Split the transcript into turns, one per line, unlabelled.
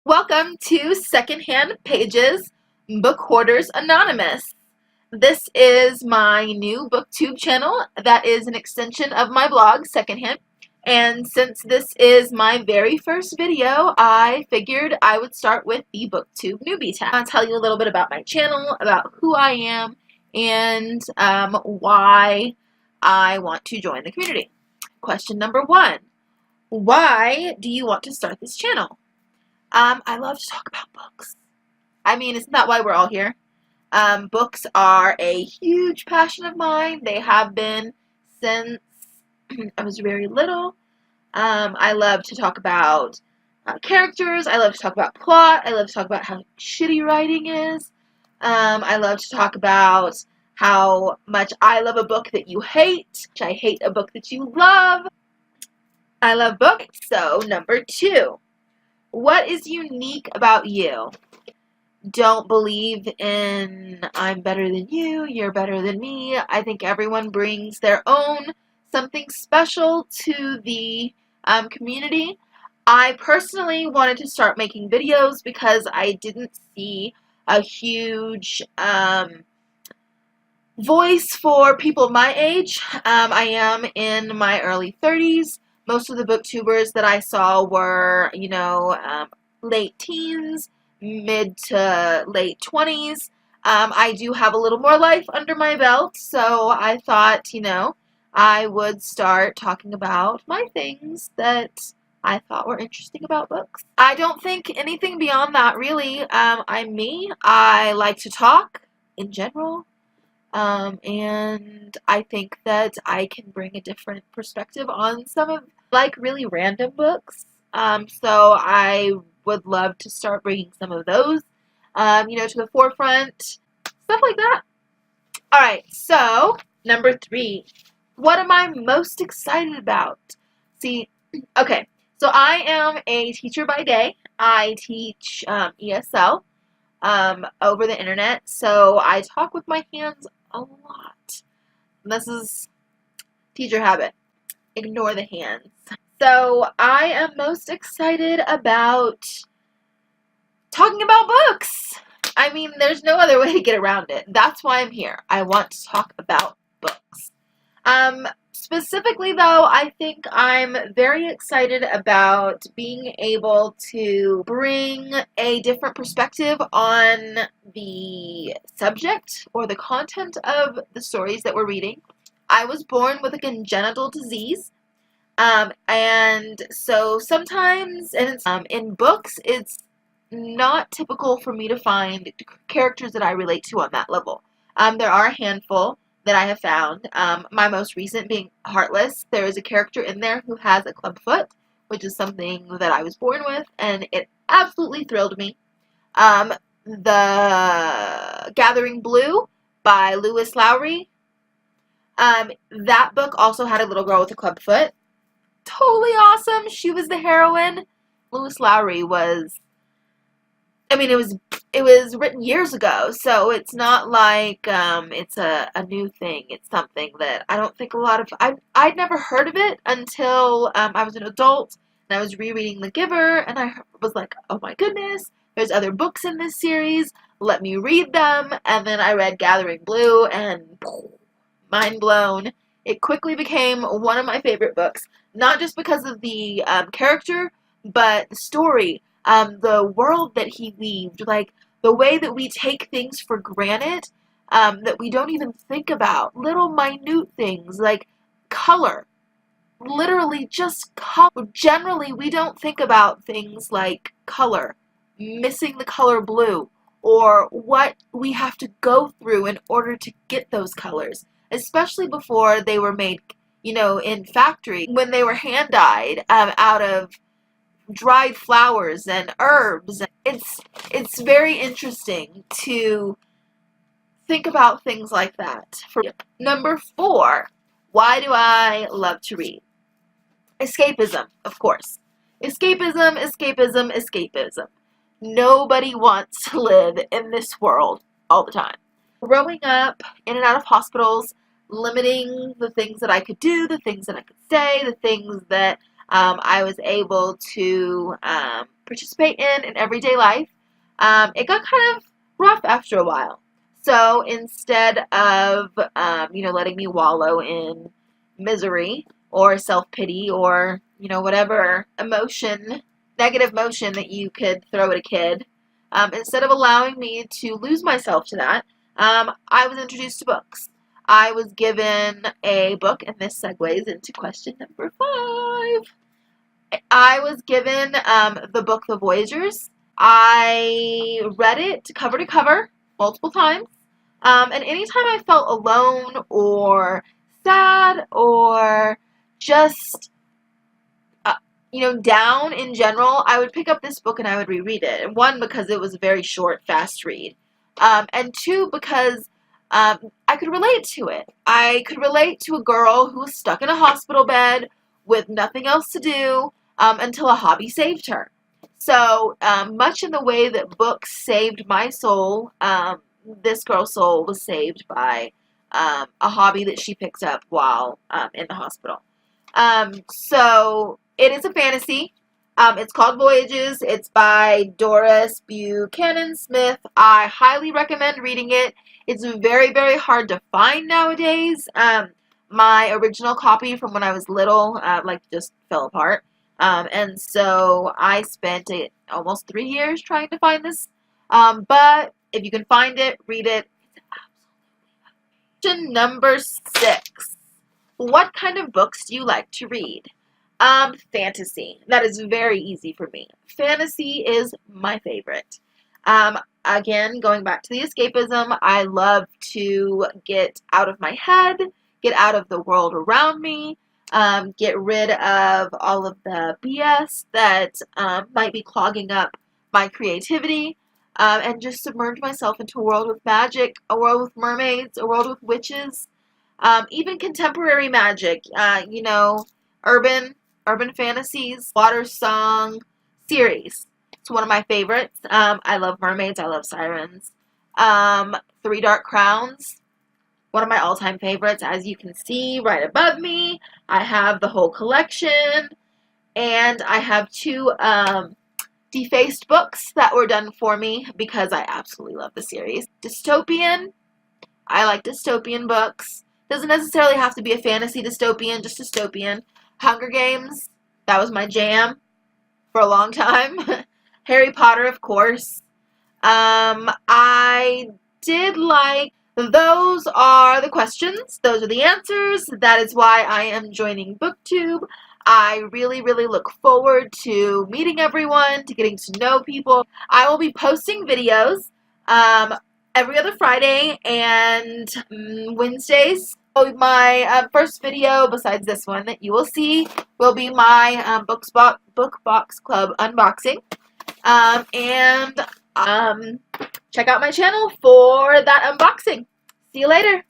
Welcome to Secondhand Pages, Book Hoarders Anonymous. This is my new BookTube channel that is an extension of my blog, Secondhand. And since this is my very first video, I figured I would start with the BookTube Newbie tag. I'll tell you a little bit about my channel, about who I am, and why I want to join the community. Question number 1. Why do you want to start this channel? I love to talk about books. I mean, isn't that why we're all here? Books are a huge passion of mine. They have been since I was very little. I love to talk about characters. I love to talk about plot. I love to talk about how shitty writing is. I love to talk about how much I love a book that you hate. I hate a book that you love. I love books. So, number 2. What is unique about you? Don't believe in I'm better than you, you're better than me. I think everyone brings their own something special to the community. I personally wanted to start making videos because I didn't see a huge voice for people my age. I am in my early 30s. Most of the booktubers that I saw were, late teens, mid to late 20s. I do have a little more life under my belt, so I thought, I would start talking about my things that I thought were interesting about books. I don't think anything beyond that, really. I'm me. I like to talk in general. And I think that I can bring a different perspective on some of, really random books. So I would love to start bringing some of those, to the forefront. Stuff like that. Alright, so, number 3. What am I most excited about? See, okay, so I am a teacher by day. I teach ESL over the internet, so I talk with my hands a lot. And this is teacher habit. Ignore the hands. So I am most excited about talking about books. I mean, there's no other way to get around it. That's why I'm here. I want to talk about books. Specifically, though, I think I'm very excited about being able to bring a different perspective on the subject or the content of the stories that we're reading. I was born with a congenital disease, and so sometimes in books, it's not typical for me to find characters that I relate to on that level. There are a handful that I have found. My most recent being Heartless. There is a character in there who has a club foot, which is something that I was born with, and it absolutely thrilled me. The Gathering Blue by Lewis Lowry. That book also had a little girl with a club foot. Totally awesome. She was the heroine. Lewis Lowry was, it was written years ago, so it's not like it's a new thing. It's something that I don't think I'd never heard of it until I was an adult and I was rereading The Giver, and I was like, oh my goodness, there's other books in this series, let me read them. And then I read Gathering Blue and mind blown. It quickly became one of my favorite books, not just because of the character, but the story. The world that he weaved, the way that we take things for granted, that we don't even think about, little minute things like color, literally just color. Generally, we don't think about things like color, missing the color blue, or what we have to go through in order to get those colors, especially before they were made, in factory, when they were hand-dyed out of dried flowers and herbs. It's very interesting to think about things like that. Number 4, why do I love to read? Escapism, of course. Escapism, escapism, escapism. Nobody wants to live in this world all the time. Growing up in and out of hospitals, limiting the things that I could do, the things that I could say, the things that I was able to participate in everyday life. It got kind of rough after a while. So instead of, letting me wallow in misery or self-pity or, whatever emotion, negative motion that you could throw at a kid, instead of allowing me to lose myself to that, I was introduced to books. I was given a book, and this segues into question number 5. I was given the book The Voyagers. I read it cover to cover multiple times. And anytime I felt alone or sad or just, down in general, I would pick up this book and I would reread it. And one, because it was a very short, fast read. And two, because I could relate to it. I could relate to a girl who was stuck in a hospital bed with nothing else to do until a hobby saved her. So much in the way that books saved my soul, this girl's soul was saved by a hobby that she picked up while in the hospital. So it is a fantasy. It's called Voyages. It's by Doris Buchanan Smith. I highly recommend reading it. It's very, very hard to find nowadays. My original copy from when I was little, just fell apart. And so I spent almost 3 years trying to find this. But if you can find it, read it. Question number 6. What kind of books do you like to read? Fantasy. That is very easy for me. Fantasy is my favorite. Again, going back to the escapism, I love to get out of my head, get out of the world around me, get rid of all of the BS that might be clogging up my creativity, and just submerge myself into a world with magic, a world with mermaids, a world with witches, even contemporary magic, urban fantasies, water song series. It's one of my favorites. I love mermaids. I love sirens. Three Dark Crowns, one of my all-time favorites. As you can see right above me, I have the whole collection, and I have 2 defaced books that were done for me because I absolutely love the series. Dystopian. I like dystopian books. Doesn't necessarily have to be a fantasy dystopian, just dystopian. Hunger Games. That was my jam for a long time. Harry Potter, of course. I did like... Those are the questions. Those are the answers. That is why I am joining BookTube. I really, really look forward to meeting everyone, to getting to know people. I will be posting videos every other Friday and Wednesdays. So my first video, besides this one that you will see, will be my BookBox Club unboxing. And check out my channel for that unboxing. See you later.